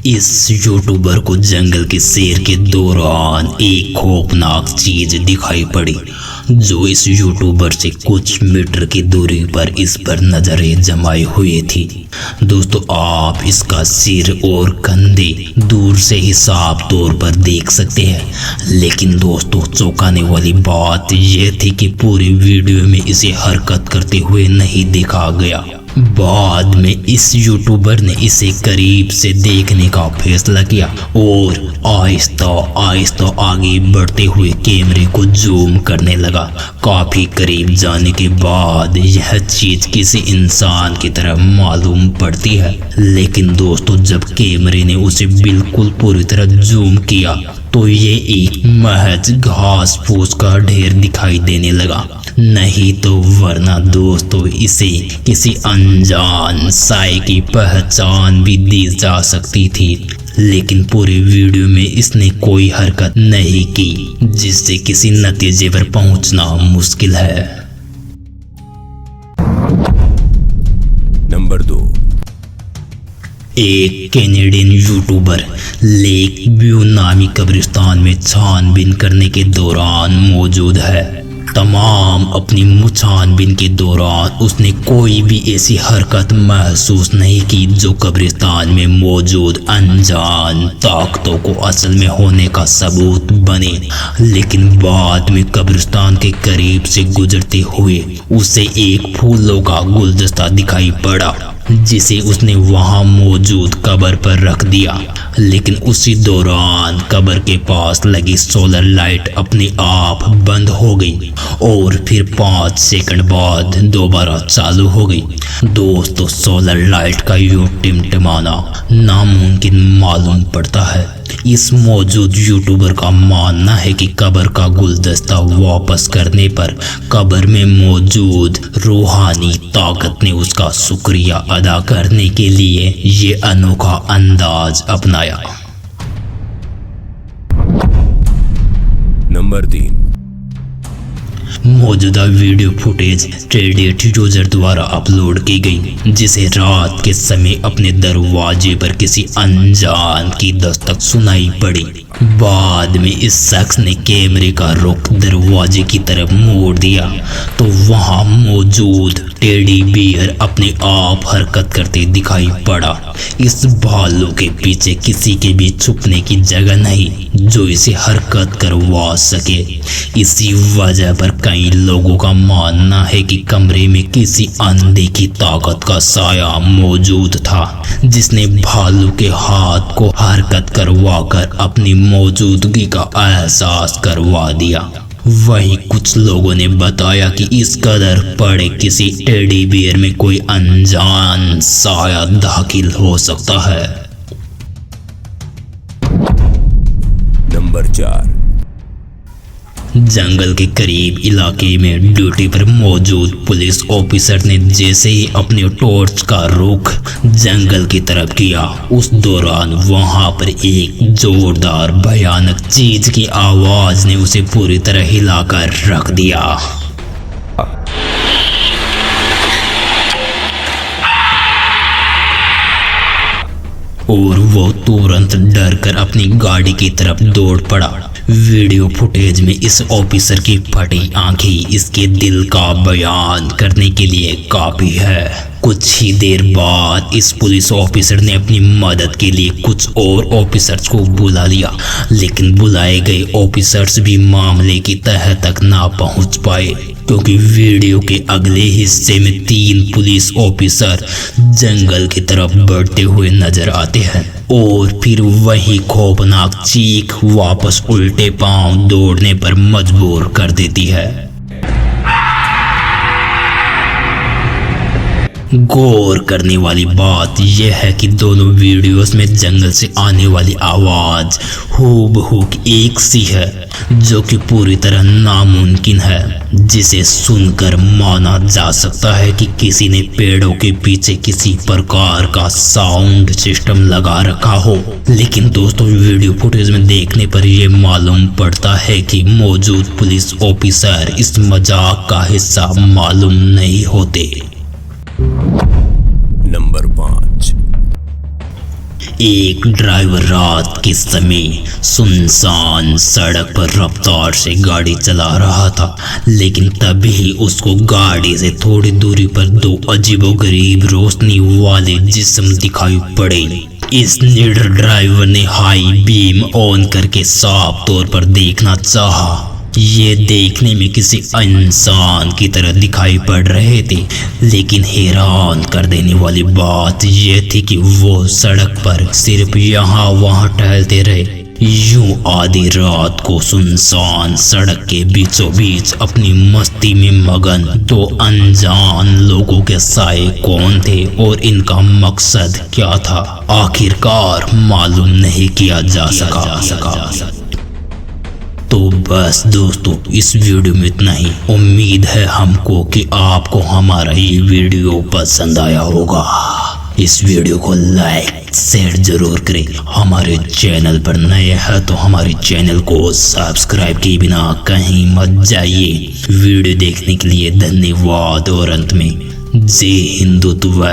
इस यूट्यूबर को जंगल के सैर के दौरान एक खौफनाक चीज दिखाई पड़ी जो इस यूट्यूबर से कुछ मीटर की दूरी पर इस पर नजरें जमाई हुई थी। दोस्तों, आप इसका सिर और कंधे दूर से ही साफ तौर पर देख सकते हैं, लेकिन दोस्तों चौंकाने वाली बात यह थी कि पूरी वीडियो में इसे हरकत करते हुए नहीं देखा गया। बाद में इस यूट्यूबर ने इसे करीब से देखने का फैसला किया और आहिस्ता आहिस्ता आगे बढ़ते हुए कैमरे को जूम करने लगा। काफी करीब जाने के बाद यह चीज किसी इंसान की तरह मालूम पड़ती है, लेकिन दोस्तों जब कैमरे ने उसे बिल्कुल पूरी तरह जूम किया तो ये एक महज घास फूस का ढेर दिखाई देने लगा। नहीं तो वरना दोस्तों इसे किसी अनजान साए की पहचान भी दी जा सकती थी, लेकिन पूरी वीडियो में इसने कोई हरकत नहीं की जिससे किसी नतीजे पर पहुंचना मुश्किल है। नंबर 2। एक कैनेडियन यूट्यूबर लेक व्यू नामी कब्रिस्तान में छानबीन करने के दौरान मौजूद है। तमाम अपनी छानबीन के दौरान उसने कोई भी ऐसी हरकत महसूस नहीं की जो कब्रिस्तान में मौजूद अनजान ताकतों को असल में होने का सबूत बने, लेकिन बाद में कब्रिस्तान के करीब से गुजरते हुए उसे एक फूलों का गुलदस्ता दिखाई पड़ा जिसे उसने वहां मौजूद कब्र पर रख दिया, लेकिन उसी दौरान कब्र के पास लगी सोलर लाइट अपने आप बंद हो गई और फिर 5 सेकंड बाद दोबारा चालू हो गई। दोस्तों सोलर लाइट का यूं टिमटिमाना नामुमकिन मालूम पड़ता है। इस मौजूद यूट्यूबर का मानना है कि कब्र का गुलदस्ता वापस करने पर कब्र में मौजूद रूहानी ताकत ने उसका शुक्रिया अदा करने के लिए ये अनोखा अंदाज अपनाया। नंबर 3। मौजूदा वीडियो फुटेज रेडिट यूजर द्वारा अपलोड की गई, जिसे रात के समय अपने दरवाजे पर किसी अनजान की दस्तक सुनाई पड़ी। बाद में इस शख्स ने कैमरे का रुख दरवाजे की तरफ मोड़ दिया तो वहां मौजूद टेडी बियर अपने आप हरकत करते दिखाई पड़ा। इस भालू के पीछे किसी के भी छुपने की जगह नहीं जो इसे हरकत करवा सके। इसी वजह पर कई लोगों का मानना है कि कमरे में किसी अनदेखी ताकत का साया मौजूद था जिसने भालू के हाथ को हरकत करवाकर अपनी मौजूदगी का एहसास करवा दिया। वहीं कुछ लोगों ने बताया कि इस कदर पड़े किसी टेडी बियर में कोई अनजान साया दाखिल हो सकता है। नंबर 4। जंगल के करीब इलाके में ड्यूटी पर मौजूद पुलिस ऑफिसर ने जैसे ही अपने टॉर्च का रुख जंगल की तरफ किया, उस दौरान वहां पर एक जोरदार भयानक चीज की आवाज ने उसे पूरी तरह हिलाकर रख दिया। और वो तुरंत डर कर अपनी गाड़ी की तरफ दौड़ पड़ा। वीडियो फुटेज में इस ऑफिसर की फटी आंखें इसके दिल का बयान करने के लिए काफी है। कुछ ही देर बाद इस पुलिस ऑफिसर ने अपनी मदद के लिए कुछ और ऑफिसर्स को बुला लिया, लेकिन बुलाए गए ऑफिसर्स भी मामले की तह तक ना पहुंच पाए क्योंकि वीडियो के अगले हिस्से में 3 पुलिस ऑफिसर जंगल की तरफ बढ़ते हुए नजर आते हैं और फिर वही खौफनाक चीख वापस उल्टे पांव दौड़ने पर मजबूर कर देती है। गौर करने वाली बात यह है कि दोनों वीडियोस में जंगल से आने वाली आवाज हूबहू एक सी है, जो कि पूरी तरह नामुमकिन है, जिसे सुनकर माना जा सकता है कि किसी ने पेड़ों के पीछे किसी प्रकार का साउंड सिस्टम लगा रखा हो। लेकिन दोस्तों वीडियो फुटेज में देखने पर यह मालूम पड़ता है कि मौजूद पुलिस ऑफिसर इस मजाक का हिस्सा मालूम नहीं होते। नंबर 5। एक ड्राइवर रात के समय सुनसान सड़क पर रफ्तार से गाड़ी चला रहा था, लेकिन तभी उसको गाड़ी से थोड़ी दूरी पर दो अजीबोगरीब रोशनी वाले जिस्म दिखाई पड़े। इस निडर ड्राइवर ने हाई बीम ऑन करके साफ तौर पर देखना चाहा। ये देखने में किसी इंसान की तरह दिखाई पड़ रहे थे, लेकिन हैरान कर देने वाली बात यह थी कि वो सड़क पर सिर्फ यहाँ वहाँ टहलते रहे। यूं आधी रात को सुनसान सड़क के बीचों बीच अपनी मस्ती में मगन दो अनजान लोगों के साए कौन थे और इनका मकसद क्या था, आखिरकार मालूम नहीं किया जा सका। तो बस दोस्तों, इस वीडियो में इतना ही। उम्मीद है हमको कि आपको हमारा ये वीडियो पसंद आया होगा। इस वीडियो को लाइक शेयर जरूर करें। हमारे चैनल पर नए हैं तो हमारे चैनल को सब्सक्राइब किए बिना कहीं मत जाइए। वीडियो देखने के लिए धन्यवाद और अंत में जय हिंदुत्व।